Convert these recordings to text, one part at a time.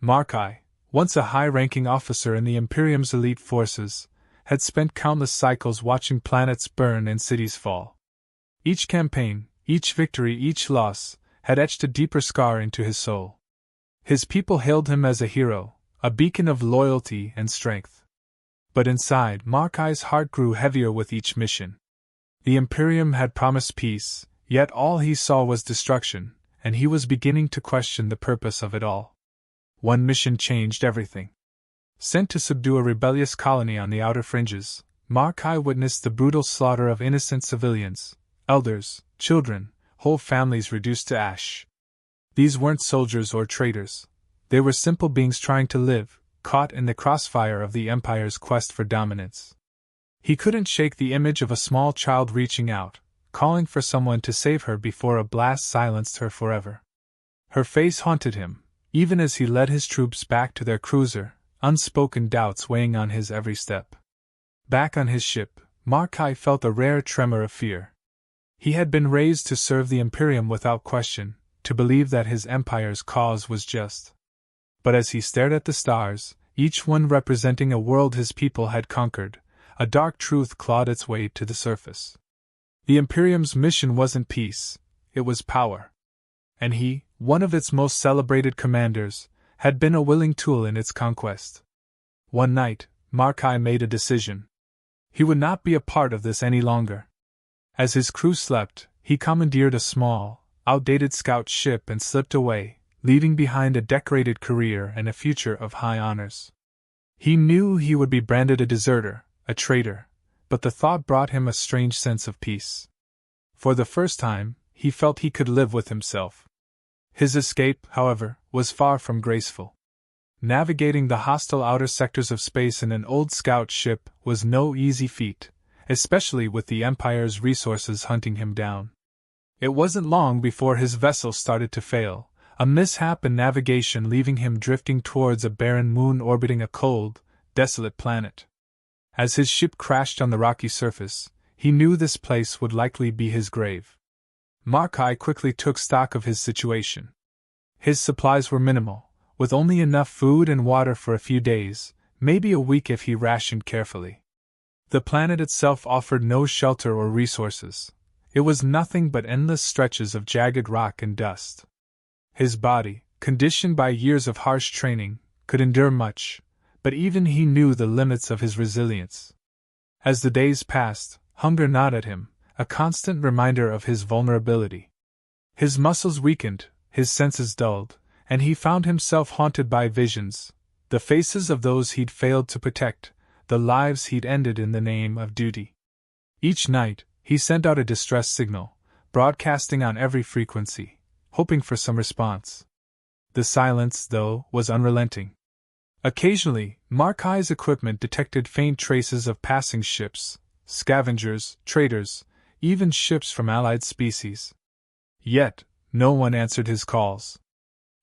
Markai, once a high-ranking officer in the Imperium's elite forces, had spent countless cycles watching planets burn and cities fall. Each campaign, each victory, each loss, had etched a deeper scar into his soul. His people hailed him as a hero, a beacon of loyalty and strength. But inside, Markai's heart grew heavier with each mission. The Imperium had promised peace, yet all he saw was destruction, and he was beginning to question the purpose of it all. One mission changed everything. Sent to subdue a rebellious colony on the outer fringes, Markai witnessed the brutal slaughter of innocent civilians, elders, children, whole families reduced to ash. These weren't soldiers or traitors. They were simple beings trying to live, caught in the crossfire of the Empire's quest for dominance. He couldn't shake the image of a small child reaching out, calling for someone to save her before a blast silenced her forever. Her face haunted him, even as he led his troops back to their cruiser, unspoken doubts weighing on his every step. Back on his ship, Markai felt a rare tremor of fear. He had been raised to serve the Imperium without question, to believe that his empire's cause was just. But as he stared at the stars, each one representing a world his people had conquered, a dark truth clawed its way to the surface. The Imperium's mission wasn't peace, it was power. And he, one of its most celebrated commanders, had been a willing tool in its conquest. One night, Markai made a decision. He would not be a part of this any longer. As his crew slept, he commandeered a small, outdated scout ship and slipped away, leaving behind a decorated career and a future of high honors. He knew he would be branded a deserter, a traitor, but the thought brought him a strange sense of peace. For the first time, he felt he could live with himself. His escape, however, was far from graceful. Navigating the hostile outer sectors of space in an old scout ship was no easy feat, especially with the Empire's resources hunting him down. It wasn't long before his vessel started to fail, a mishap in navigation leaving him drifting towards a barren moon orbiting a cold, desolate planet. As his ship crashed on the rocky surface, he knew this place would likely be his grave. Markai quickly took stock of his situation. His supplies were minimal, with only enough food and water for a few days, maybe a week if he rationed carefully. The planet itself offered no shelter or resources. It was nothing but endless stretches of jagged rock and dust. His body, conditioned by years of harsh training, could endure much, but even he knew the limits of his resilience. As the days passed, hunger gnawed at him, a constant reminder of his vulnerability. His muscles weakened, his senses dulled, and he found himself haunted by visions, the faces of those he'd failed to protect, the lives he'd ended in the name of duty. Each night, he sent out a distress signal, broadcasting on every frequency, hoping for some response. The silence, though, was unrelenting. Occasionally, Markai's equipment detected faint traces of passing ships, scavengers, traders, even ships from allied species. Yet, no one answered his calls.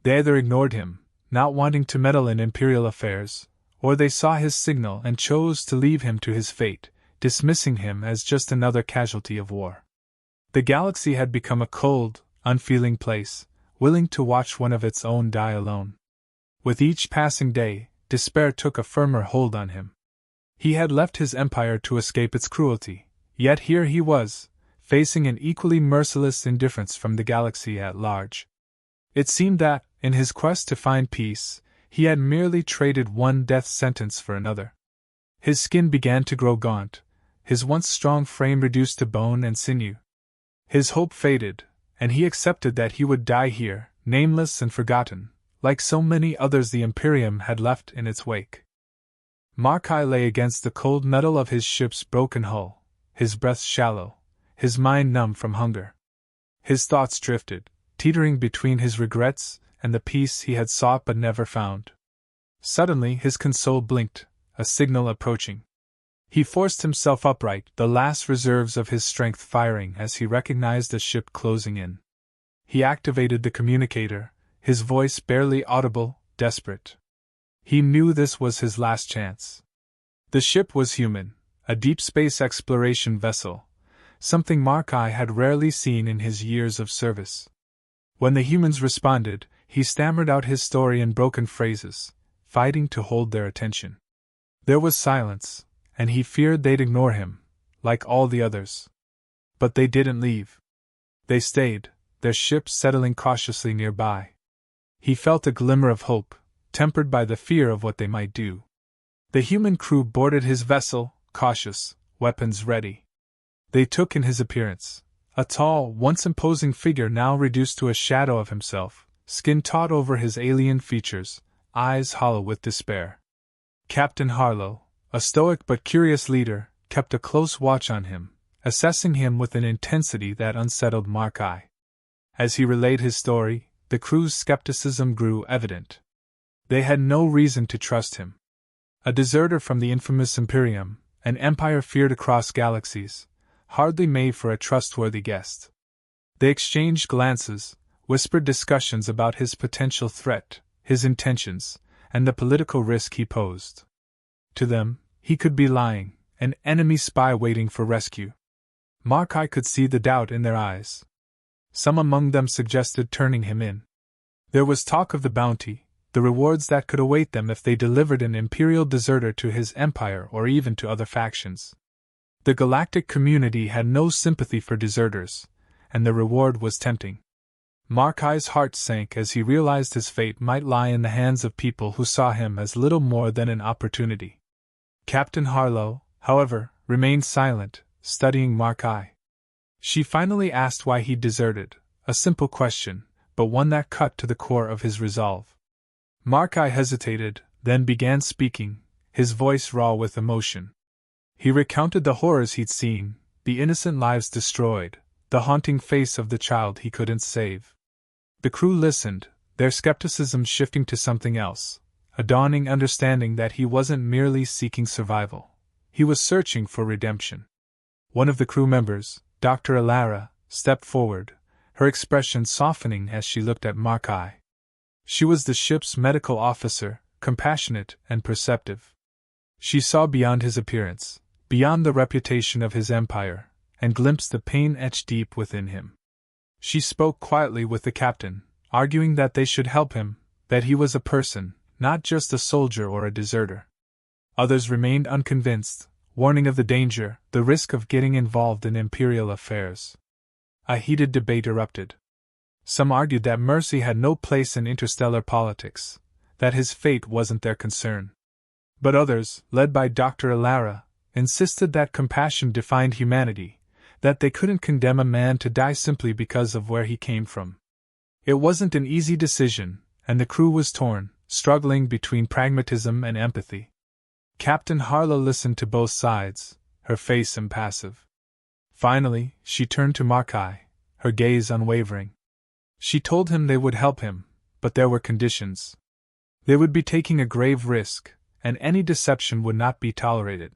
They either ignored him, not wanting to meddle in Imperial affairs, or they saw his signal and chose to leave him to his fate, dismissing him as just another casualty of war. The galaxy had become a cold, unfeeling place, willing to watch one of its own die alone. With each passing day, despair took a firmer hold on him. He had left his empire to escape its cruelty, yet here he was, facing an equally merciless indifference from the galaxy at large. It seemed that, in his quest to find peace, he had merely traded one death sentence for another. His skin began to grow gaunt, his once strong frame reduced to bone and sinew. His hope faded, and he accepted that he would die here, nameless and forgotten, like so many others the Imperium had left in its wake. Markai lay against the cold metal of his ship's broken hull, his breath shallow, his mind numb from hunger. His thoughts drifted, teetering between his regrets and the peace he had sought but never found. Suddenly his console blinked, a signal approaching. He forced himself upright, the last reserves of his strength firing as he recognized a ship closing in. He activated the communicator, his voice barely audible, desperate. He knew this was his last chance. The ship was human, a deep space exploration vessel, something Markai had rarely seen in his years of service. When the humans responded, he stammered out his story in broken phrases, fighting to hold their attention. There was silence, and he feared they'd ignore him, like all the others. But they didn't leave. They stayed, their ship settling cautiously nearby. He felt a glimmer of hope, tempered by the fear of what they might do. The human crew boarded his vessel, cautious, weapons ready. They took in his appearance, a tall, once imposing figure now reduced to a shadow of himself, skin taut over his alien features, eyes hollow with despair. Captain Harlow, a stoic but curious leader, kept a close watch on him, assessing him with an intensity that unsettled Markai. As he relayed his story, the crew's skepticism grew evident. They had no reason to trust him. A deserter from the infamous Imperium, an empire feared across galaxies, hardly made for a trustworthy guest. They exchanged glances, whispered discussions about his potential threat, his intentions, and the political risk he posed. To them, he could be lying, an enemy spy waiting for rescue. Markai could see the doubt in their eyes. Some among them suggested turning him in. There was talk of the bounty, the rewards that could await them if they delivered an Imperial deserter to his empire or even to other factions. The galactic community had no sympathy for deserters, and the reward was tempting. Markai's heart sank as he realized his fate might lie in the hands of people who saw him as little more than an opportunity. Captain Harlow, however, remained silent, studying Markai. She finally asked why he deserted, a simple question, but one that cut to the core of his resolve. Markai hesitated, then began speaking, his voice raw with emotion. He recounted the horrors he'd seen, the innocent lives destroyed, the haunting face of the child he couldn't save. The crew listened, their skepticism shifting to something else, a dawning understanding that he wasn't merely seeking survival. He was searching for redemption. One of the crew members, Dr. Alara, stepped forward, her expression softening as she looked at Markai. She was the ship's medical officer, compassionate and perceptive. She saw beyond his appearance, beyond the reputation of his empire, and glimpsed the pain etched deep within him. She spoke quietly with the captain, arguing that they should help him, that he was a person, not just a soldier or a deserter. Others remained unconvinced, warning of the danger, the risk of getting involved in Imperial affairs. A heated debate erupted. Some argued that mercy had no place in interstellar politics, that his fate wasn't their concern. But others, led by Dr. Alara, insisted that compassion defined humanity, that they couldn't condemn a man to die simply because of where he came from. It wasn't an easy decision, and the crew was torn, struggling between pragmatism and empathy. Captain Harlow listened to both sides, her face impassive. Finally, she turned to Markai, her gaze unwavering. She told him they would help him, but there were conditions. They would be taking a grave risk, and any deception would not be tolerated.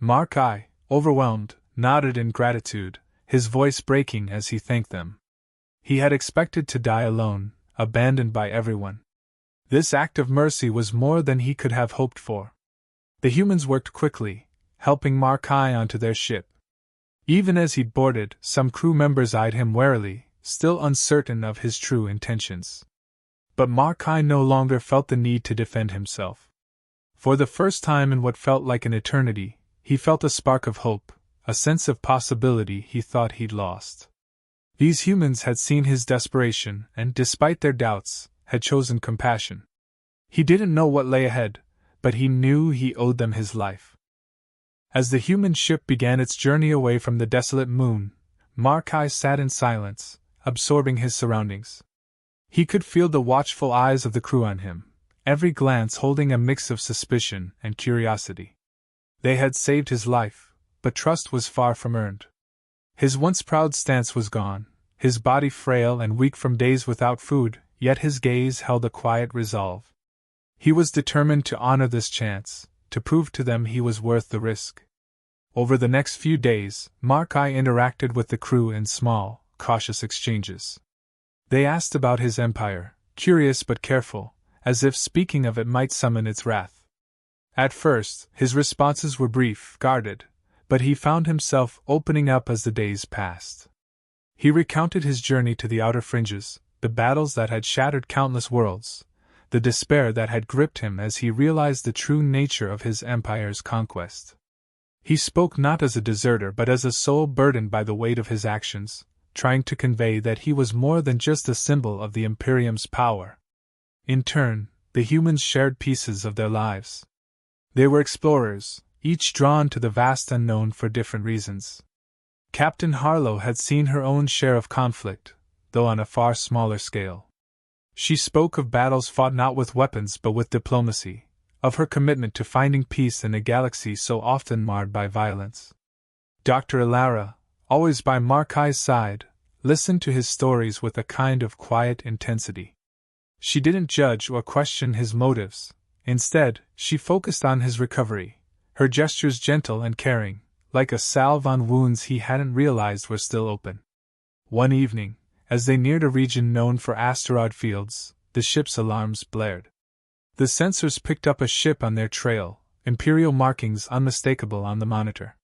Markai, overwhelmed, nodded in gratitude, his voice breaking as he thanked them. He had expected to die alone, abandoned by everyone. This act of mercy was more than he could have hoped for. The humans worked quickly, helping Markai onto their ship. Even as he boarded, some crew members eyed him warily, still uncertain of his true intentions. But Markai no longer felt the need to defend himself. For the first time in what felt like an eternity, he felt a spark of hope, a sense of possibility he thought he'd lost. These humans had seen his desperation and, despite their doubts, had chosen compassion. He didn't know what lay ahead, but he knew he owed them his life. As the human ship began its journey away from the desolate moon, Markai sat in silence, absorbing his surroundings. He could feel the watchful eyes of the crew on him, every glance holding a mix of suspicion and curiosity. They had saved his life, but trust was far from earned. His once proud stance was gone, his body frail and weak from days without food, yet his gaze held a quiet resolve. He was determined to honor this chance, to prove to them he was worth the risk. Over the next few days, Markai interacted with the crew in small, cautious exchanges. They asked about his empire, curious but careful, as if speaking of it might summon its wrath. At first, his responses were brief, guarded, but he found himself opening up as the days passed. He recounted his journey to the outer fringes, the battles that had shattered countless worlds, the despair that had gripped him as he realized the true nature of his empire's conquest. He spoke not as a deserter but as a soul burdened by the weight of his actions, trying to convey that he was more than just a symbol of the Imperium's power. In turn, the humans shared pieces of their lives. They were explorers, each drawn to the vast unknown for different reasons. Captain Harlow had seen her own share of conflict, though on a far smaller scale. She spoke of battles fought not with weapons but with diplomacy, of her commitment to finding peace in a galaxy so often marred by violence. Dr. Ilara, always by Markai's side, listened to his stories with a kind of quiet intensity. She didn't judge or question his motives. Instead, she focused on his recovery, her gestures gentle and caring, like a salve on wounds he hadn't realized were still open. One evening, as they neared a region known for asteroid fields, the ship's alarms blared. The sensors picked up a ship on their trail, Imperial markings unmistakable on the monitor.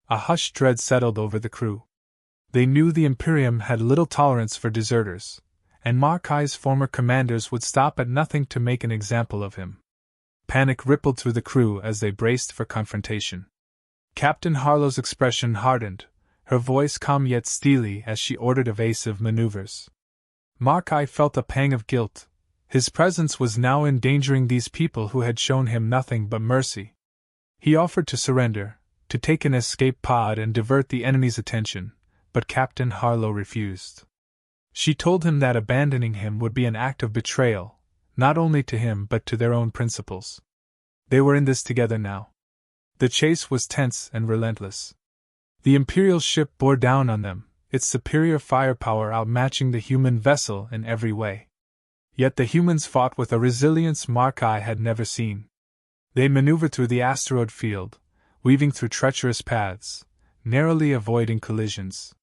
A hushed dread settled over the crew. They knew the Imperium had little tolerance for deserters, and Markai's former commanders would stop at nothing to make an example of him. Panic rippled through the crew as they braced for confrontation. Captain Harlow's expression hardened, her voice calm yet steely as she ordered evasive maneuvers. Markai felt a pang of guilt. His presence was now endangering these people who had shown him nothing but mercy. He offered to surrender, to take an escape pod and divert the enemy's attention, but Captain Harlow refused. She told him that abandoning him would be an act of betrayal, not only to him but to their own principles. They were in this together now. The chase was tense and relentless. The Imperial ship bore down on them, its superior firepower outmatching the human vessel in every way. Yet the humans fought with a resilience Markai had never seen. They maneuvered through the asteroid field, weaving through treacherous paths, narrowly avoiding collisions.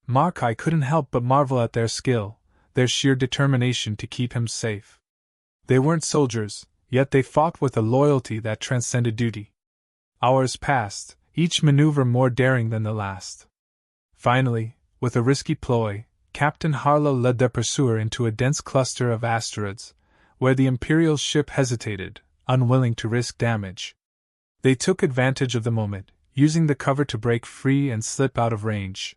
Markai couldn't help but marvel at their skill, their sheer determination to keep him safe. They weren't soldiers, yet they fought with a loyalty that transcended duty. Hours passed, each maneuver more daring than the last. Finally, with a risky ploy, Captain Harlow led their pursuer into a dense cluster of asteroids, where the Imperial ship hesitated, unwilling to risk damage. They took advantage of the moment, using the cover to break free and slip out of range.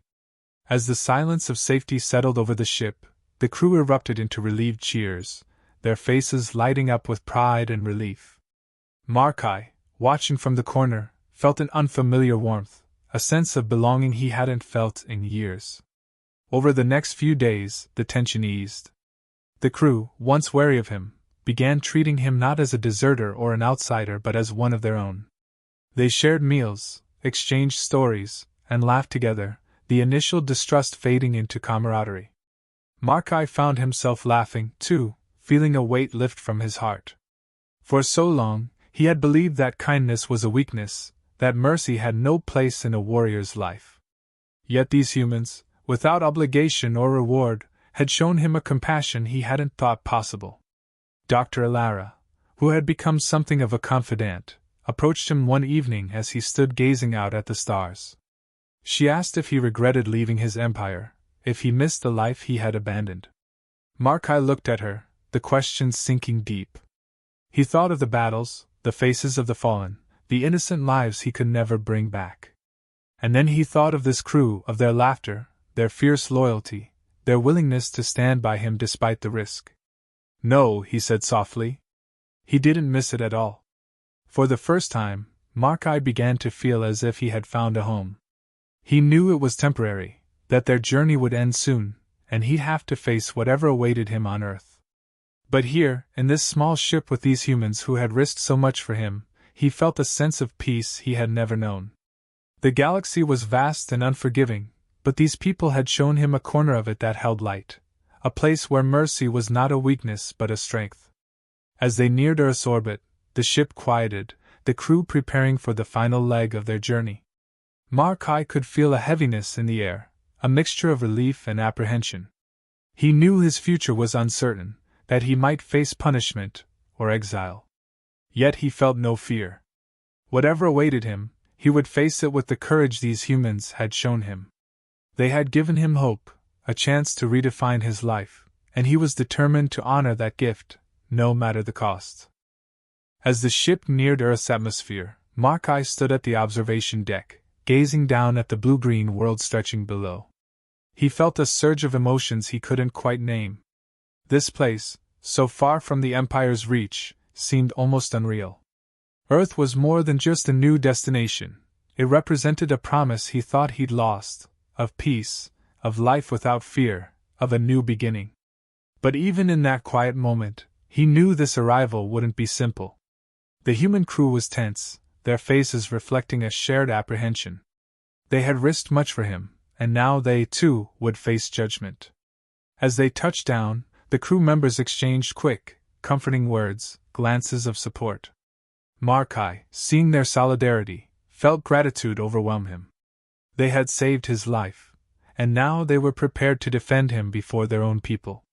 As the silence of safety settled over the ship, the crew erupted into relieved cheers, their faces lighting up with pride and relief. Markai, watching from the corner, felt an unfamiliar warmth, a sense of belonging he hadn't felt in years. Over the next few days, the tension eased. The crew, once wary of him, began treating him not as a deserter or an outsider but as one of their own. They shared meals, exchanged stories, and laughed together, the initial distrust fading into camaraderie. Markai found himself laughing, too, feeling a weight lift from his heart. For so long, he had believed that kindness was a weakness, that mercy had no place in a warrior's life. Yet these humans, without obligation or reward, had shown him a compassion he hadn't thought possible. Dr. Ilara, who had become something of a confidant, approached him one evening as he stood gazing out at the stars. She asked if he regretted leaving his empire, if he missed the life he had abandoned. Markai looked at her, the question sinking deep. He thought of the battles, the faces of the fallen, the innocent lives he could never bring back. And then he thought of this crew, of their laughter, their fierce loyalty, their willingness to stand by him despite the risk. No, he said softly. He didn't miss it at all. For the first time, Markai began to feel as if he had found a home. He knew it was temporary, that their journey would end soon, and he'd have to face whatever awaited him on Earth. But here, in this small ship with these humans who had risked so much for him, he felt a sense of peace he had never known. The galaxy was vast and unforgiving, but these people had shown him a corner of it that held light, a place where mercy was not a weakness but a strength. As they neared Earth's orbit, the ship quieted, the crew preparing for the final leg of their journey. Markai could feel a heaviness in the air, a mixture of relief and apprehension. He knew his future was uncertain, that he might face punishment or exile. Yet he felt no fear. Whatever awaited him, he would face it with the courage these humans had shown him. They had given him hope, a chance to redefine his life, and he was determined to honor that gift, no matter the cost. As the ship neared Earth's atmosphere, Markai stood at the observation deck, gazing down at the blue-green world stretching below. He felt a surge of emotions he couldn't quite name. This place, so far from the Empire's reach, seemed almost unreal. Earth was more than just a new destination. It represented a promise he thought he'd lost, of peace, of life without fear, of a new beginning. But even in that quiet moment, he knew this arrival wouldn't be simple. The human crew was tense, their faces reflecting a shared apprehension. They had risked much for him, and now they, too, would face judgment. As they touched down, the crew members exchanged quick, comforting words, glances of support. Markai, seeing their solidarity, felt gratitude overwhelm him. They had saved his life, and now they were prepared to defend him before their own people.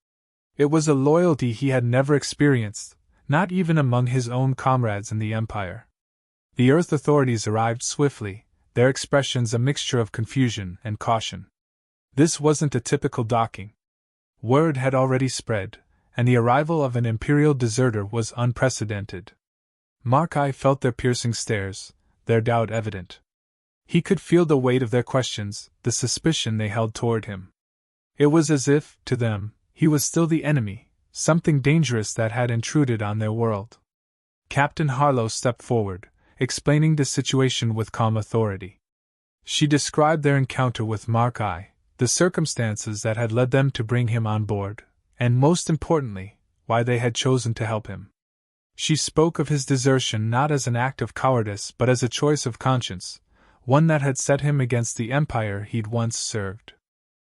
It was a loyalty he had never experienced, not even among his own comrades in the Empire. The Earth authorities arrived swiftly, their expressions a mixture of confusion and caution. This wasn't a typical docking. Word had already spread, and the arrival of an Imperial deserter was unprecedented. Markai felt their piercing stares, their doubt evident. He could feel the weight of their questions, the suspicion they held toward him. It was as if, to them, he was still the enemy, something dangerous that had intruded on their world. Captain Harlow stepped forward, explaining the situation with calm authority. She described their encounter with Markai, the circumstances that had led them to bring him on board, and most importantly, why they had chosen to help him. She spoke of his desertion not as an act of cowardice but as a choice of conscience, one that had set him against the empire he'd once served.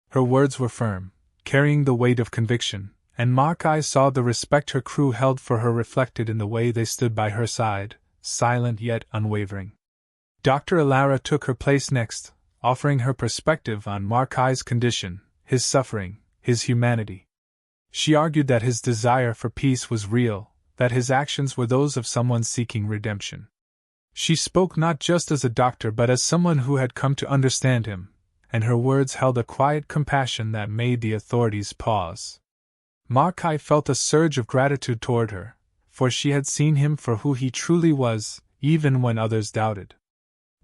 Her words were firm, carrying the weight of conviction, and Markai saw the respect her crew held for her reflected in the way they stood by her side, silent yet unwavering. Dr. Alara took her place next, offering her perspective on Markai's condition, his suffering, his humanity. She argued that his desire for peace was real, that his actions were those of someone seeking redemption. She spoke not just as a doctor but as someone who had come to understand him, and her words held a quiet compassion that made the authorities pause. Markai felt a surge of gratitude toward her, for she had seen him for who he truly was, even when others doubted.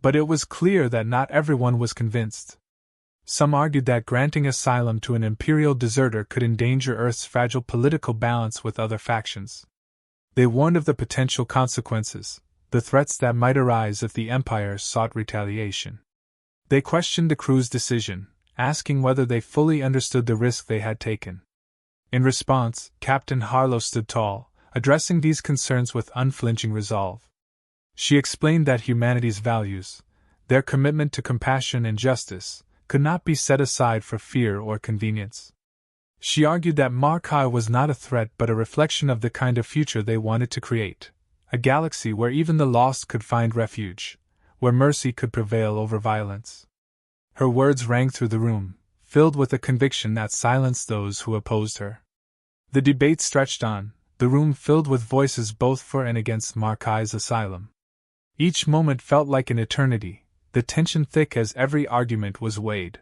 But it was clear that not everyone was convinced. Some argued that granting asylum to an Imperial deserter could endanger Earth's fragile political balance with other factions. They warned of the potential consequences, the threats that might arise if the Empire sought retaliation. They questioned the crew's decision, asking whether they fully understood the risk they had taken. In response, Captain Harlow stood tall, addressing these concerns with unflinching resolve. She explained that humanity's values, their commitment to compassion and justice, could not be set aside for fear or convenience. She argued that Markai was not a threat but a reflection of the kind of future they wanted to create, a galaxy where even the lost could find refuge, where mercy could prevail over violence. Her words rang through the room, filled with a conviction that silenced those who opposed her. The debate stretched on, the room filled with voices both for and against Markai's asylum. Each moment felt like an eternity, the tension thick as every argument was weighed.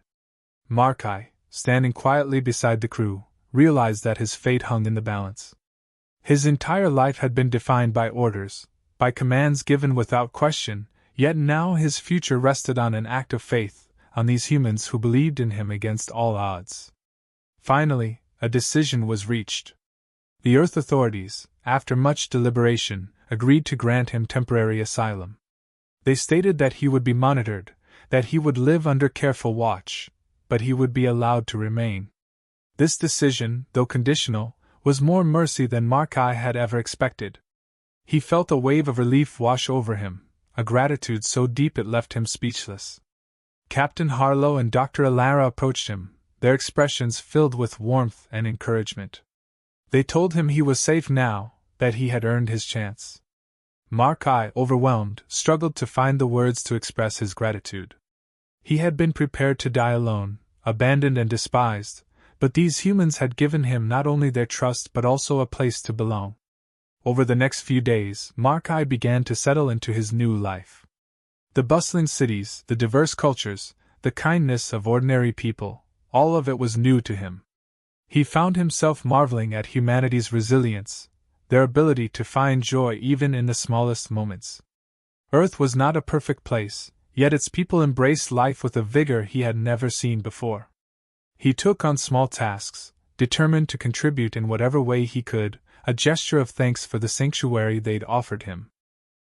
Markai, standing quietly beside the crew, realized that his fate hung in the balance. His entire life had been defined by orders, by commands given without question, yet now his future rested on an act of faith, on these humans who believed in him against all odds. Finally, a decision was reached. The Earth authorities, after much deliberation, agreed to grant him temporary asylum. They stated that he would be monitored, that he would live under careful watch, but he would be allowed to remain. This decision, though conditional, was more mercy than Markai had ever expected. He felt a wave of relief wash over him, a gratitude so deep it left him speechless. Captain Harlow and Dr. Alara approached him, their expressions filled with warmth and encouragement. They told him he was safe now, that he had earned his chance. Markai, overwhelmed, struggled to find the words to express his gratitude. He had been prepared to die alone, abandoned and despised, but these humans had given him not only their trust but also a place to belong. Over the next few days, Markai began to settle into his new life. The bustling cities, the diverse cultures, the kindness of ordinary people, all of it was new to him. He found himself marveling at humanity's resilience, their ability to find joy even in the smallest moments. Earth was not a perfect place, yet its people embraced life with a vigor he had never seen before. He took on small tasks, determined to contribute in whatever way he could, a gesture of thanks for the sanctuary they'd offered him.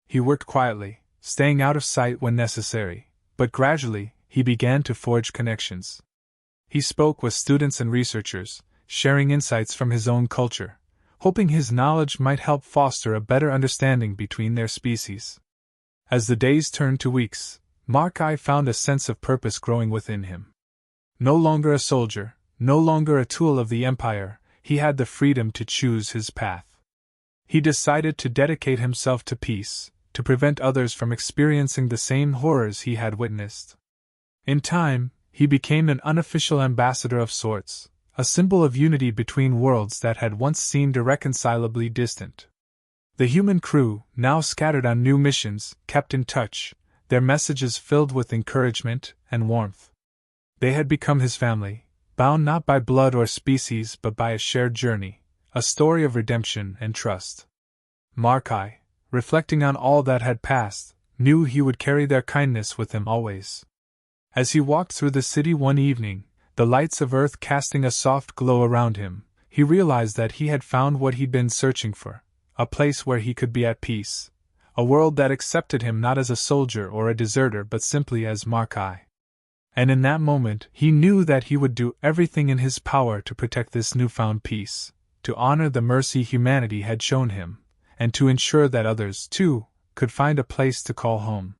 He worked quietly, staying out of sight when necessary, but gradually, he began to forge connections. He spoke with students and researchers, sharing insights from his own culture, hoping his knowledge might help foster a better understanding between their species. As the days turned to weeks, Markai found a sense of purpose growing within him. No longer a soldier, no longer a tool of the Empire, he had the freedom to choose his path. He decided to dedicate himself to peace, to prevent others from experiencing the same horrors he had witnessed. In time, he became an unofficial ambassador of sorts, a symbol of unity between worlds that had once seemed irreconcilably distant. The human crew, now scattered on new missions, kept in touch, their messages filled with encouragement and warmth. They had become his family, bound not by blood or species but by a shared journey, a story of redemption and trust. Markai, reflecting on all that had passed, knew he would carry their kindness with him always. As he walked through the city one evening, the lights of Earth casting a soft glow around him, he realized that he had found what he'd been searching for, a place where he could be at peace, a world that accepted him not as a soldier or a deserter but simply as Markai. And in that moment he knew that he would do everything in his power to protect this newfound peace, to honor the mercy humanity had shown him, and to ensure that others, too, could find a place to call home.